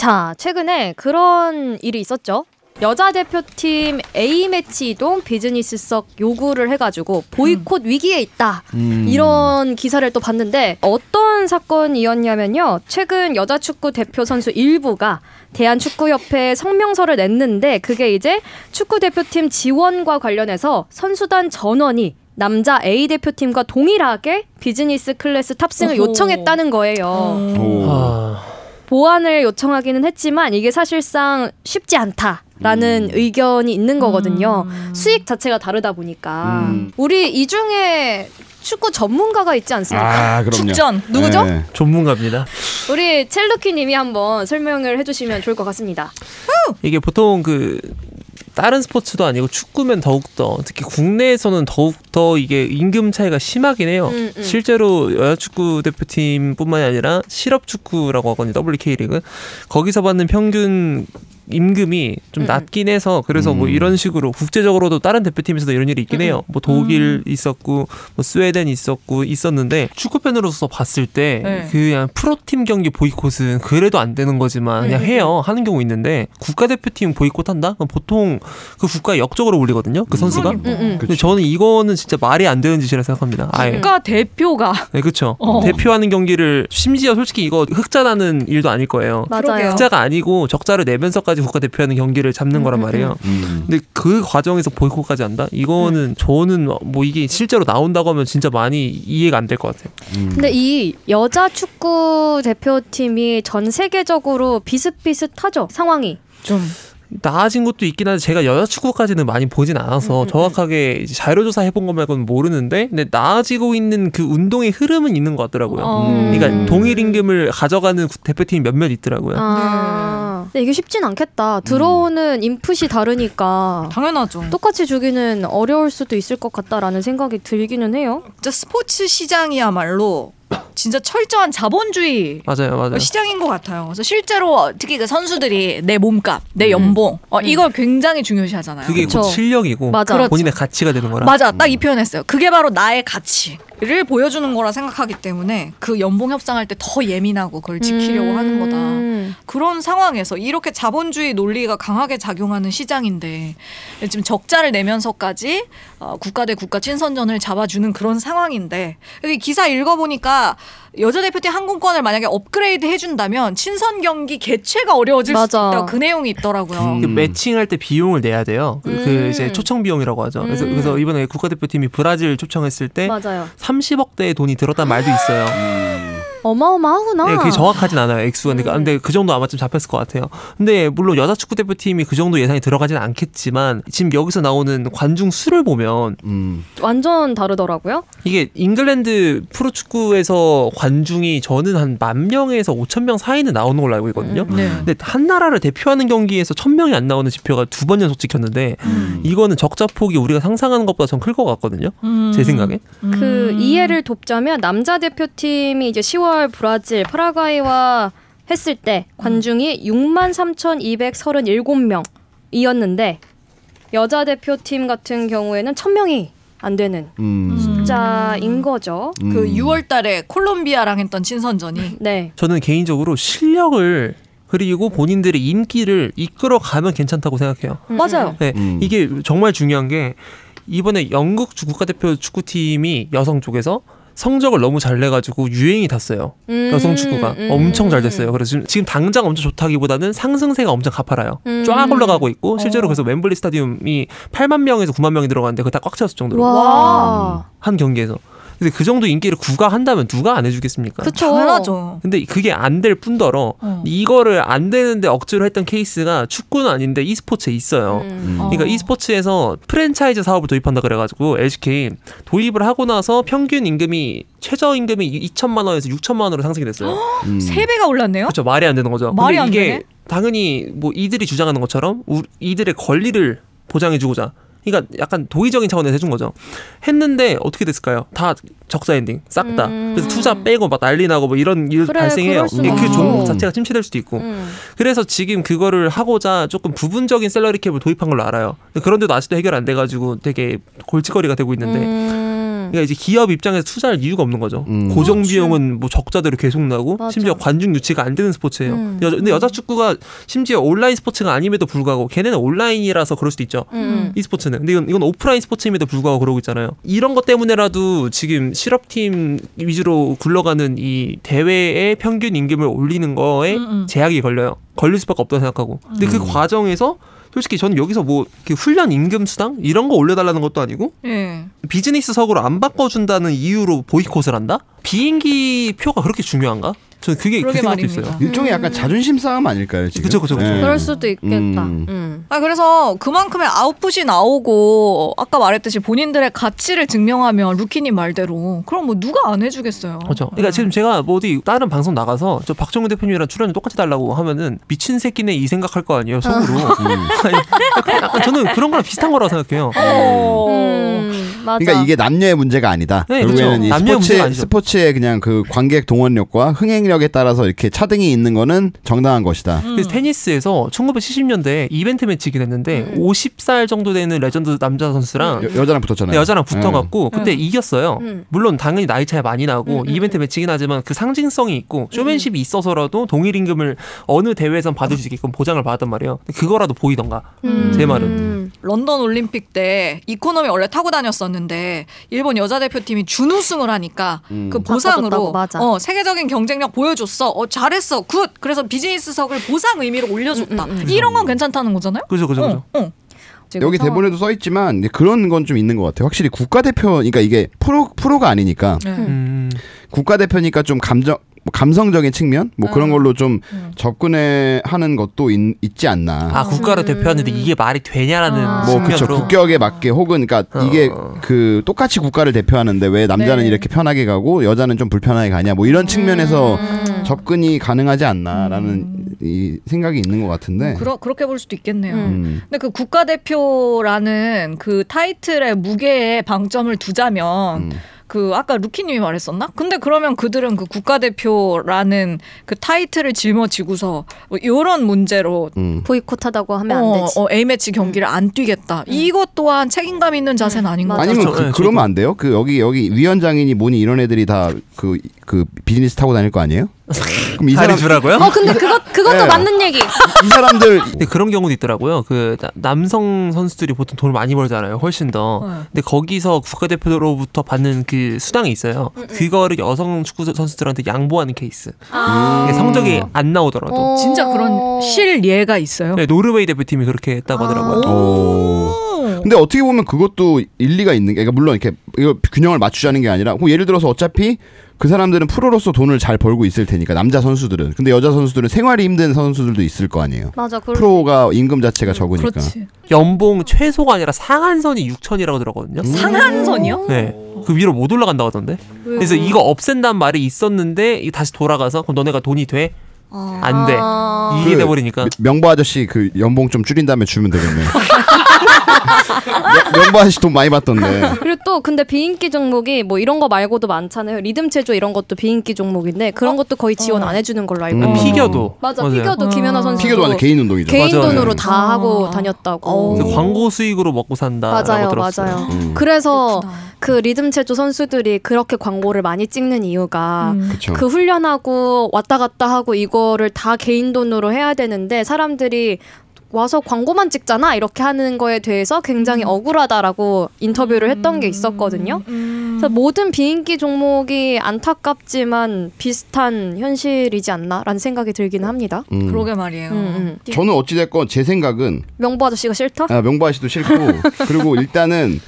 자, 최근에 그런 일이 있었죠. 여자 대표팀 A매치도 비즈니스석 요구를 해가지고 보이콧 위기에 있다. 이런 기사를 또 봤는데 어떤 사건이었냐면요. 최근 여자 축구 대표 선수 일부가 대한축구협회에 성명서를 냈는데 그게 이제 축구 대표팀 지원과 관련해서 선수단 전원이 남자 A 대표팀과 동일하게 비즈니스 클래스 탑승을 요청했다는 거예요. 보완을 요청하기는 했지만 이게 사실상 쉽지 않다라는 의견이 있는 거거든요. 수익 자체가 다르다 보니까. 우리 이 중에 축구 전문가가 있지 않습니까? 그럼요. 축전 누구죠? 네. 전문가입니다. 우리 첼루키님이 한번 설명을 해주시면 좋을 것 같습니다. 이게 보통 그 다른 스포츠도 아니고 축구면 더욱더 특히 국내에서는 더욱더 이게 임금 차이가 심하긴 해요. 실제로 여자축구 대표팀뿐만이 아니라 실업축구라고 하거든요. WK리그. 거기서 받는 평균 임금이 좀 낮긴 해서 그래서 뭐 이런 식으로 국제적으로도 다른 대표팀에서도 이런 일이 있긴 해요. 뭐 독일 있었고 뭐 스웨덴 있었는데 축구 팬으로서 봤을 때 그냥 프로팀 경기 보이콧은 그래도 안 되는 거지만 그냥 해요. 하는 경우 있는데 국가대표팀 보이콧한다? 그럼 보통 그 국가에 역적으로 울리거든요. 그 선수가. 근데 저는 이거는 진짜 말이 안 되는 짓이라 생각합니다. 아예. 국가대표가 네, 그렇죠. 대표하는 경기를 심지어 솔직히 이거 흑자나는 일도 아닐 거예요. 맞아요. 흑자가 아니고 적자를 내면서까지 국가대표하는 경기를 잡는 거란 말이에요. 근데 그 과정에서 보이콧까지 한다? 이거는 저는 뭐 이게 실제로 나온다고 하면 진짜 많이 이해가 안 될 것 같아요. 근데 이 여자 축구 대표팀이 전 세계적으로 비슷비슷하죠, 상황이. 좀. 나아진 것도 있긴 한데 제가 여자 축구까지는 많이 보진 않아서 정확하게 이제 자료조사 해본 것 말고는 모르는데 근데 나아지고 있는 그 운동의 흐름은 있는 것 같더라고요. 그러니까 동일 임금을 가져가는 대표팀이 몇몇 있더라고요. 근데 이게 쉽진 않겠다. 들어오는 인풋이 다르니까 당연하죠. 똑같이 주기는 어려울 수도 있을 것 같다라는 생각이 들기는 해요. 진짜 스포츠 시장이야말로 진짜 철저한 자본주의 맞아요. 시장인 것 같아요. 그래서 실제로 특히 그 선수들이 내 몸값, 내 연봉 이걸 굉장히 중요시하잖아요. 그게 그쵸. 곧 실력이고 맞아. 본인의 가치가 되는 거라. 맞아, 딱 이 표현했어요. 그게 바로 나의 가치를 보여주는 거라 생각하기 때문에 그 연봉 협상할 때 더 예민하고 그걸 지키려고 하는 거다. 그런 상황에서 이렇게 자본주의 논리가 강하게 작용하는 시장인데 지금 적자를 내면서까지 국가 대 국가 친선전을 잡아주는 그런 상황인데 여기 기사 읽어보니까 여자 대표팀 항공권을 만약에 업그레이드 해준다면 친선 경기 개최가 어려워질 수도 있다. 그 내용이 있더라고요. 매칭할 때 비용을 내야 돼요. 그 이제 초청 비용이라고 하죠. 그래서 이번에 국가대표팀이 브라질 초청했을 때 맞아요. 30억대의 돈이 들었다는 말도 있어요. 어마어마하구나. 네, 그게 정확하진 않아요. 액수가. 근데 그 정도 아마 좀 잡혔을 것 같아요. 근데 물론 여자 축구 대표팀이 그 정도 예상이 들어가지는 않겠지만 지금 여기서 나오는 관중 수를 보면 완전 다르더라고요. 이게 잉글랜드 프로축구에서 관중이 저는 한 10,000명에서 5,000명 사이는 나오는 걸로 알고 있거든요. 근데 한 나라를 대표하는 경기에서 1,000명이 안 나오는 지표가 2번 연속 찍혔는데 이거는 적자폭이 우리가 상상하는 것보다 전 클 것 같거든요. 제 생각에. 그 이해를 돕자면 남자 대표팀이 이제 10월 브라질, 파라과이와 했을 때 관중이 63,237명이었는데 여자 대표팀 같은 경우에는 1,000명이 안 되는 숫자인 거죠. 그 6월 달에 콜롬비아랑 했던 친선전이. 네. 저는 개인적으로 실력을 그리고 본인들의 인기를 이끌어가면 괜찮다고 생각해요. 맞아요. 네, 이게 정말 중요한 게 이번에 영국 국가대표 축구팀이 여성 쪽에서 성적을 너무 잘 내가지고 유행이 탔어요. 여성 축구가 엄청 잘 됐어요. 그래서 지금 당장 엄청 좋다기보다는 상승세가 엄청 가파라요. 쫙 올라가고 있고 실제로 그래서 웸블리 스타디움이 8만 명에서 9만 명이 들어갔는데 그거 다 꽉 채웠을 정도로 한 경기에서. 근데 그 정도 인기를 구가한다면 누가 안 해주겠습니까? 그쵸. 당연하죠. 근데 그게 안 될 뿐더러 이거를 안 되는데 억지로 했던 케이스가 축구는 아닌데 e스포츠에 있어요. 그러니까 e스포츠에서 프랜차이즈 사업을 도입한다 그래가지고 LCK 도입을 하고 나서 평균 임금이 최저임금이 2천만 원에서 6천만 원으로 상승이 됐어요. 3배가 올랐네요? 그렇죠. 말이 안 되는 거죠. 말이 근데 안 이게 되네? 당연히 뭐 이들이 주장하는 것처럼 이들의 권리를 보장해주고자 그러니까 약간 도의적인 차원에서 해준 거죠. 했는데 어떻게 됐을까요? 다 적자 엔딩 싹 다. 그래서 투자 빼고 막 난리 나고 뭐 이런 일 발생해요. 그 종목 자체가 침체될 수도 있고. 그래서 지금 그거를 하고자 조금 부분적인 셀러리 캡을 도입한 걸로 알아요. 그런데도 아직도 해결 안 돼가지고 되게 골칫거리가 되고 있는데 그러니까 이제 기업 입장에서 투자할 이유가 없는 거죠. 고정 비용은 뭐 적자대로 계속 나고 맞아. 심지어 관중 유치가 안 되는 스포츠예요. 근데 여자 축구가 심지어 온라인 스포츠가 아님에도 불구하고 걔네는 온라인이라서 그럴 수도 있죠. 이 스포츠는. 근데 이건 오프라인 스포츠임에도 불구하고 그러고 있잖아요. 이런 것 때문에라도 지금 실업팀 위주로 굴러가는 이 대회의 평균 임금을 올리는 거에 제약이 걸릴 수밖에 없다고 생각하고. 근데 그 과정에서 솔직히 저는 여기서 뭐 훈련 임금 수당 이런 거 올려달라는 것도 아니고 비즈니스석으로 안 바꿔준다는 이유로 보이콧을 한다? 비행기 표가 그렇게 중요한가? 저는 그게 그 생각도 말입니다. 있어요. 일종의 약간 자존심 싸움 아닐까요 지금? 그쵸. 네. 그럴 수도 있겠다. 그래서 그만큼의 아웃풋이 나오고 아까 말했듯이 본인들의 가치를 증명하면 루키님 말대로 그럼 뭐 누가 안 해주겠어요. 그렇죠. 그러니까 지금 제가 뭐 어디 다른 방송 나가서 저 박정훈 대표님이랑 출연료 똑같이 달라고 하면은 미친 새끼네 이 생각할 거 아니에요 속으로. 약간 저는 그런 거랑 비슷한 거라고 생각해요. 맞아. 그러니까 이게 남녀의 문제가 아니다. 네, 결국에는 그렇죠. 이 스포츠의 그냥 그 관객 동원력과 흥행력에 따라서 이렇게 차등이 있는 거는 정당한 것이다. 그래서 테니스에서 1970년대에 이벤트 매치긴 했는데 50살 정도 되는 레전드 남자 선수랑 여자랑 붙었잖아요. 네, 여자랑 붙어갖고 그때 이겼어요. 물론 당연히 나이 차이 많이 나고 이벤트 매치긴 하지만 그 상징성이 있고 쇼맨십이 있어서라도 동일 임금을 어느 대회에선 받을 수 있게끔 보장을 받았단 말이에요. 그거라도 보이던가 제 말은. 런던 올림픽 때 이코노미 원래 타고 다녔었는데 일본 여자 대표팀이 준우승을 하니까 그 보상으로 맞아. 세계적인 경쟁력 보여줬어. 잘했어. 굿. 그래서 비즈니스석을 보상 의미로 올려줬다. 이런 건 괜찮다는 거잖아요. 그죠. 여기 대본에도 써 있지만 그런 건 좀 있는 것 같아요. 확실히 국가대표, 그러니까 이게 프로가 아니니까 국가대표니까 좀 감성적인 측면 뭐 그런 걸로 좀 접근해 하는 것도 있지 않나. 아 국가를 대표하는데 이게 말이 되냐라는 뭐 그렇죠. 측면으로. 국격에 맞게 혹은 그러니까 이게 그 똑같이 국가를 대표하는데 왜 남자는 이렇게 편하게 가고 여자는 좀 불편하게 가냐 뭐 이런 측면에서 접근이 가능하지 않나라는 이 생각이 있는 것 같은데. 그렇게 볼 수도 있겠네요. 근데 그 국가대표라는 그 타이틀의 무게에 방점을 두자면 그 아까 루키님이 말했었나? 근데 그러면 그들은 그 국가대표라는 그 타이틀을 짊어지고서 뭐 이런 문제로 보이콧하다고 하면 안 되지. A매치 경기를 안 뛰겠다. 이것 또한 책임감 있는 자세는 아닌 것 같아요. 아니면 그러면 안 돼요? 그 여기 위원장이니 뭐니 이런 애들이 다 그 비즈니스 타고 다닐 거 아니에요? 그럼 이 사람 주라고요? 근데 그것도 네. 맞는 얘기. 이 사람들 근데 그런 경우도 있더라고요. 그 남성 선수들이 보통 돈을 많이 벌잖아요. 훨씬 더. 근데 거기서 국가대표로부터 받는 그 수당이 있어요. 그거를 여성 축구 선수들한테 양보하는 케이스. 성적이 안 나오더라도. 진짜 그런 실예가 있어요. 네, 노르웨이 대표팀이 그렇게 했다고 하더라고요. 근데 어떻게 보면 그것도 일리가 있는 게, 그러니까 물론 이렇게 이거 균형을 맞추자는 게 아니라, 예를 들어서 어차피 그 사람들은 프로로서 돈을 잘 벌고 있을 테니까, 남자 선수들은. 근데 여자 선수들은 생활이 힘든 선수들도 있을 거 아니에요. 맞아. 프로가 임금 자체가 적으니까. 그렇지. 연봉 최소가 아니라 상한선이 6천이라고 들었거든요. 상한선이요? 네. 그 위로 못 올라간다고 하던데. 그래서 이거 없앤다는 말이 있었는데 다시 돌아가서 그럼 너네가 돈이 돼? 안 돼. 이게 돼버리니까. 명보 아저씨 그 연봉 좀 줄인 다음에 주면 되겠네. 명보 아저씨 돈 많이 받던데. 그리고 또 근데 비인기 종목이 뭐 이런 거 말고도 많잖아요. 리듬 체조 이런 것도 비인기 종목인데 그런 것도 거의 지원 안 해주는 걸로 알고 있어요. 피겨도. 맞아요. 피겨도 김연아 선수. 피겨도 완전 개인 운동이죠. 개인 맞아요. 돈으로 다 하고 다녔다고. 광고 수익으로 먹고 산다라고 맞아요, 들었어요. 맞아요. 그래서 그 리듬 체조 선수들이 그렇게 광고를 많이 찍는 이유가 그쵸. 그 훈련하고 왔다 갔다 하고 이거를 다 개인 돈으로 해야 되는데 사람들이 와서 광고만 찍잖아 이렇게 하는 거에 대해서 굉장히 억울하다라고 인터뷰를 했던 게 있었거든요. 그래서 모든 비인기 종목이 안타깝지만 비슷한 현실이지 않나라는 생각이 들기는 합니다. 그러게 말이에요. 저는 어찌됐건 제 생각은 명보 아저씨가 싫다? 명보 아저씨도 싫고 그리고 일단은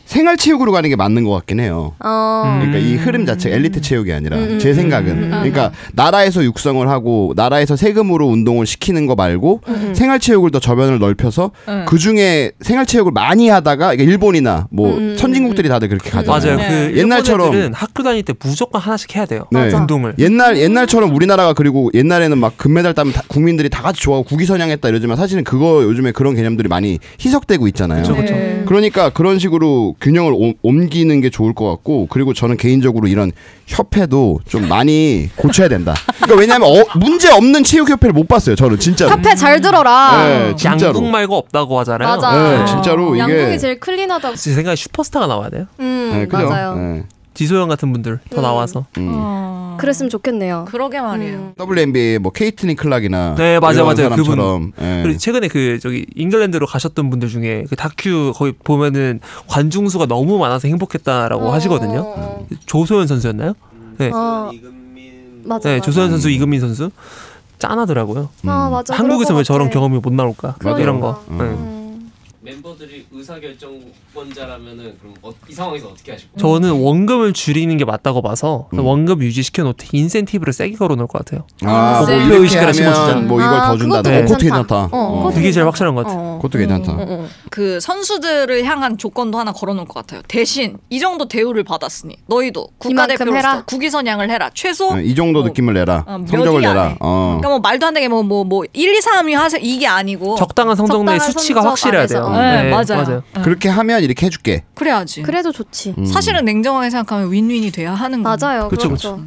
생활체육으로 가는 게 맞는 것 같긴 해요. 그러니까 이 흐름 자체가 엘리트 체육이 아니라 제 생각은 그러니까 나라에서 육성을 하고 나라에서 세금으로 운동을 시키는 거 말고 생활체육을 더 저변을 넓혀서 그중에 생활체육을 많이 하다가 일본이나 뭐 선진국들이 다들 그렇게 가잖아요. 맞아요. 그 옛날처럼 일본 애들은 학교 다닐 때 무조건 하나씩 해야 돼요. 네. 운동을. 옛날처럼 우리나라가 그리고 옛날에는 막 금메달 따면 국민들이 다 같이 좋아하고 국위선양했다 이러지만 사실은 그거 요즘에 그런 개념들이 많이 희석되고 있잖아요. 그렇죠. 그러니까 그런 식으로 균형을 옮기는 게 좋을 것 같고 그리고 저는 개인적으로 이런 협회도 좀 많이 고쳐야 된다. 그러니까 왜냐하면 문제 없는 체육협회를 못 봤어요. 저는 진짜로. 협회 잘 들어라. 네, 진짜로. 양궁 말고 없다고 하잖아요. 맞아. 네, 진짜로 이게 양궁이 제일 클린하다고. 제 생각에 슈퍼스타가 나와야 돼요. 네, 그죠? 맞아요. 네. 지소영 같은 분들 더 나와서. 그랬으면 좋겠네요. 그러게 말이에요. WNBA 뭐 케이트린 클락이나 네, 맞아요. 사람처럼 예. 그리고 최근에 그 저기 잉글랜드로 가셨던 분들 중에 그 다큐 거기 보면은 관중수가 너무 많아서 행복했다라고 하시거든요. 조소연 선수였나요? 네. 맞아. 네, 조소연 선수, 이금민 선수 짠하더라고요. 맞아. 한국에서 왜 저런 경험이 못 나올까? 그러니까. 이런 거. 멤버들이 의사결정권자라면은 그럼 이 상황에서 어떻게 하실 거예요? 저는 원금을 줄이는 게 맞다고 봐서 원금 유지시켜 놓고 인센티브를 세게 걸어 놓을 것 같아요. 뭐 네. 이렇게 의식이라 심어주자. 하면 뭐 이걸 더 준다. 그것도 그것도 괜찮다. 그게 제일 확실한 것 같아요. 그것도 괜찮다. 그 선수들을 향한 조건도 하나 걸어놓을 것 같아요. 대신 이 정도 대우를 받았으니 너희도 국가대표로서 해라. 국위선양을 해라. 최소 이 정도 느낌을 내라. 몇 성적을 위 내라. 안에. 그러니까 뭐 말도 안 되게 뭐 1, 2, 3위 하세요 이게 아니고 적당한 성적 내 적당한 수치가 성적 확실해야 돼요. 안에서. 네, 맞아요. 그렇게 하면 이렇게 해줄게. 그래야지. 그래도 좋지. 사실은 냉정하게 생각하면 윈윈이 돼야 하는 거. 맞아요. 그쵸, 그렇죠.